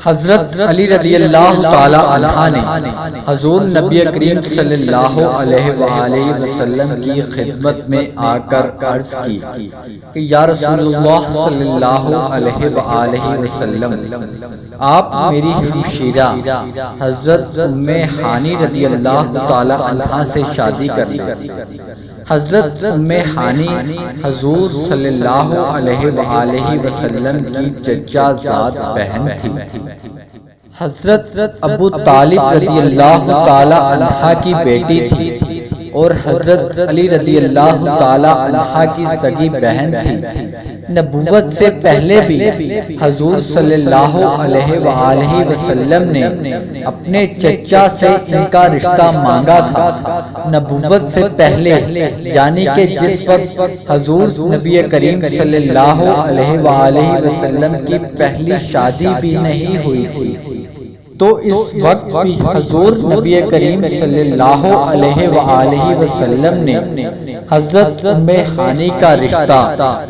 حضرت علی رضی اللہ تعالی عنہ نے حضور نبی کریم صلی اللہ علیہ وآلہ وسلم کی خدمت میں آ کر عرض کی کہ یا رسول اللہ صلی اللہ علیہ وآلہ وسلم، آپ میری ہمشیرہ حضرت ام ہانی رضی اللہ تعالی عنہ سے شادی کر لیں۔ حضرت ام ہانی حضور صلی اللہ علیہ وآلہ وسلم کی چچا زاد بہن تھی۔ حضرت ابو طالب رضی اللہ تعالی عنہ کی بیٹی تھی اور حضرت علی رضی اللہ تعالی عنہ کی سگی بہن تھی۔ نبوت سے پہلے بھی حضور صلی اللہ علیہ وآلہ وسلم نے اپنے چچا سے ان کا رشتہ مانگا تھا۔ نبوت سے پہلے یعنی کہ جس وقت حضور نبی کریم صلی اللہ علیہ وآلہ وسلم کی پہلی شادی بھی نہیں ہوئی تھی، تو اس وقت بھی حضور نبی کریم صلی اللہ علیہ وآلہ وسلم نے حضرت ام ہانی کا رشتہ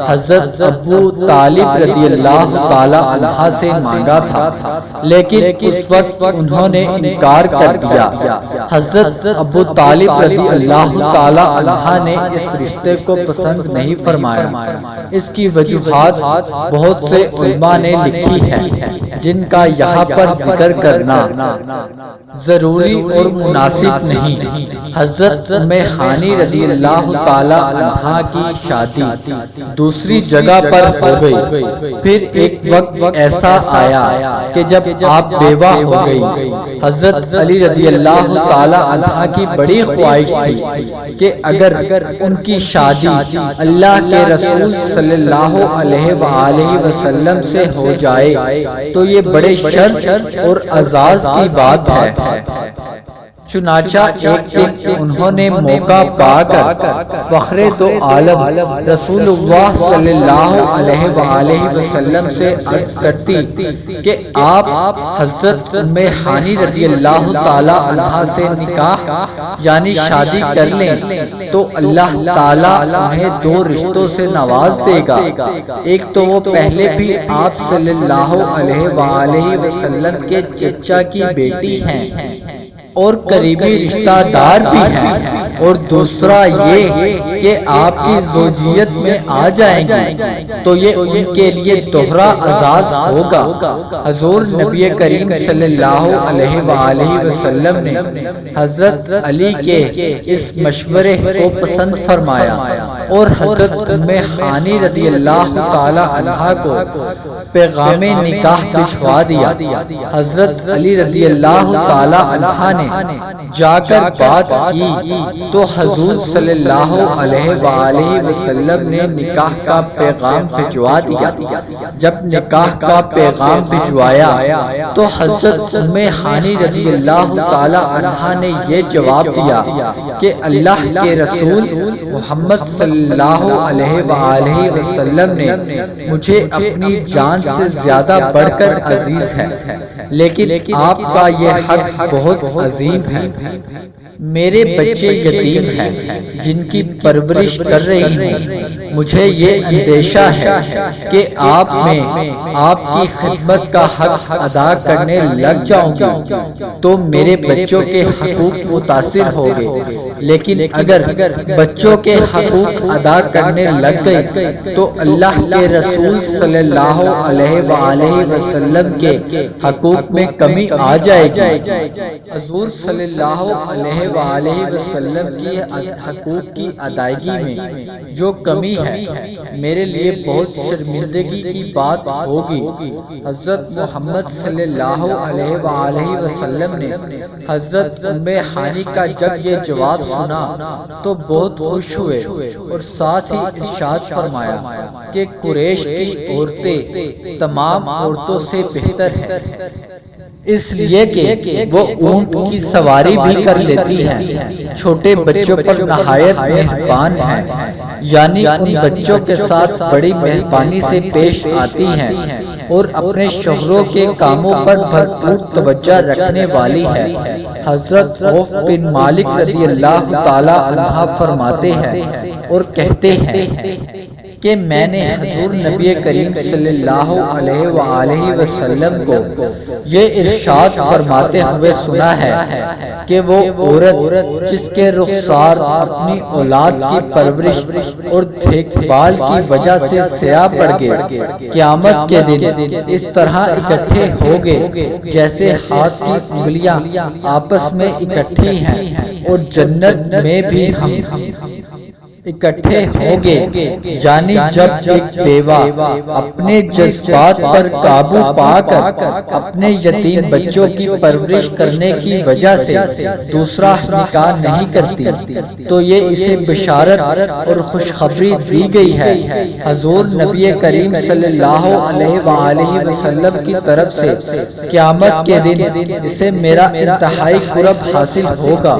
حضرت ابو طالب رضی اللہ تعالی عنہ سے مانگا تھا، لیکن اس وقت انہوں نے انکار کر دیا۔ حضرت ابو طالب رضی اللہ تعالی عنہ نے اس رشتے کو پسند نہیں فرمایا۔ اس کی وجوہات بہت سے علماء نے لکھی ہے، جن کا یہاں پر ذکر کرنا ضروری اور مناسب نہیں۔ حضرت ام ہانی رضی اللہ تعالی عنہ کی شادی دوسری جگہ پر ہو گئی۔ پھر ایک وقت ایسا آیا کہ جب آپ بیوہ ہو گئی، حضرت علی رضی اللہ تعالی عنہ کی بڑی خواہش تھی کہ اگر ان کی شادی اللہ کے رسول صلی اللہ علیہ وآلہ وسلم سے ہو جائے تو یہ بڑے شرف اور اعزاز کی بات ہے۔ چنانچہ ایک دن انہوں نے موقع پا کر فخر دو عالم رسول اللہ صلی اللہ علیہ وآلہ وسلم سے عرض کرتی کہ آپ حضرت ام ہانی رضی اللہ تعالی عنہ سے نکاح یعنی شادی کر لیں تو اللہ تعالی انہیں دو رشتوں سے نواز دے گا۔ ایک تو وہ پہلے بھی آپ صلی اللہ علیہ وآلہ وسلم کے چچا کی بیٹی ہیں اور قریبی رشتہ دار بھی ہیں، اور دوسرا یہ کہ آپ کی زوجیت میں آ جائیں گی تو یہ ان کے لیے دوہرا اعزاز ہوگا۔ حضور نبی کریم صلی اللہ علیہ وآلہ وسلم نے حضرت علی کے اس مشورے کو پسند فرمایا اور حضرت ام ہانی رضی اللہ تعالی عنہ کو پیغام نکاح بھجوا دیا۔ حضرت علی رضی اللہ تعالی عنہ نے جا کر بات کی تو حضور صلی اللہ علیہ وآلہ وسلم نے نکاح کا پیغام بھجوا دیا۔ جب نکاح کا پیغام بھجوایا تو حضرت ام ہانی رضی اللہ تعالی عنہ نے یہ جواب دیا کہ اللہ کے رسول محمد صلی اللہ علیہ وآلہ وسلم نے مجھے اپنی جان سے زیادہ بڑھ کر عزیز ہے، لیکن آپ کا یہ حق بہت عظیم ہے۔ میرے بچے یتیم ہیں جن کی پرورش کر رہی ہوں، مجھے یہ اندیشہ ہے کہ آپ میں آپ کی خدمت کا حق ادا کرنے لگ جاؤں گی تو میرے بچوں کے حقوق متاثر ہوں گے، لیکن اگر بچوں کے حقوق ادا کرنے لگ گئے تو اللہ کے رسول صلی اللہ علیہ وآلہ وسلم کے حقوق میں کمی آ جائے گی۔ حضور صلی اللہ علیہ وآلہ وسلم کی حقوق کی ادائیگی میں جو کمی ہے میرے لیے بہت شرمندگی کی بات ہوگی۔ حضرت محمد صلی اللہ علیہ وآلہ وسلم نے حضرت ام ہانی کا جب یہ جواب سنا تو بہت خوش ہوئے اور ساتھ ہی ارشاد فرمایا کہ قریش کی عورتیں تمام عورتوں سے بہتر ہیں، اس لیے کہ وہ اونٹ کی سواری بھی کر لیتی ہیں، چھوٹے بچوں پر نہایت مہربان ہیں، یعنی ان بچوں کے ساتھ بڑی مہربانی سے پیش آتی ہیں اور اپنے شوہروں کے کاموں پر بھرپور توجہ رکھنے والی ہے۔ حضرت عوف بن مالک رضی اللہ تعالی عنہ فرماتے ہیں اور کہتے ہیں کہ میں نے حضور نبی کریم صلی اللہ علیہ وآلہ وسلم کو یہ ارشاد فرماتے ہوئے سنا ہے کہ وہ عورت جس کے رخسار اپنی اولاد کی پرورش اور دیکھ بھال کی وجہ سے سیاہ پڑ گئے، قیامت کے دن اس طرح اکٹھے ہو گئے جیسے ہاتھ کی انگلیاں آپس میں اکٹھی ہیں، اور جنت میں بھی ہم اکٹھے ہوں گے۔ یعنی جب ایک بیوہ اپنے جذبات پر قابو پا کر اپنے یتیم بچوں کی پرورش کرنے کی وجہ سے دوسرا نکاح نہیں کرتی تو یہ اسے بشارت اور خوشخبری دی گئی ہے حضور نبی کریم صلی اللہ علیہ وآلہ وسلم کی طرف سے قیامت کے دن اسے میرا انتہائی قرب حاصل ہوگا۔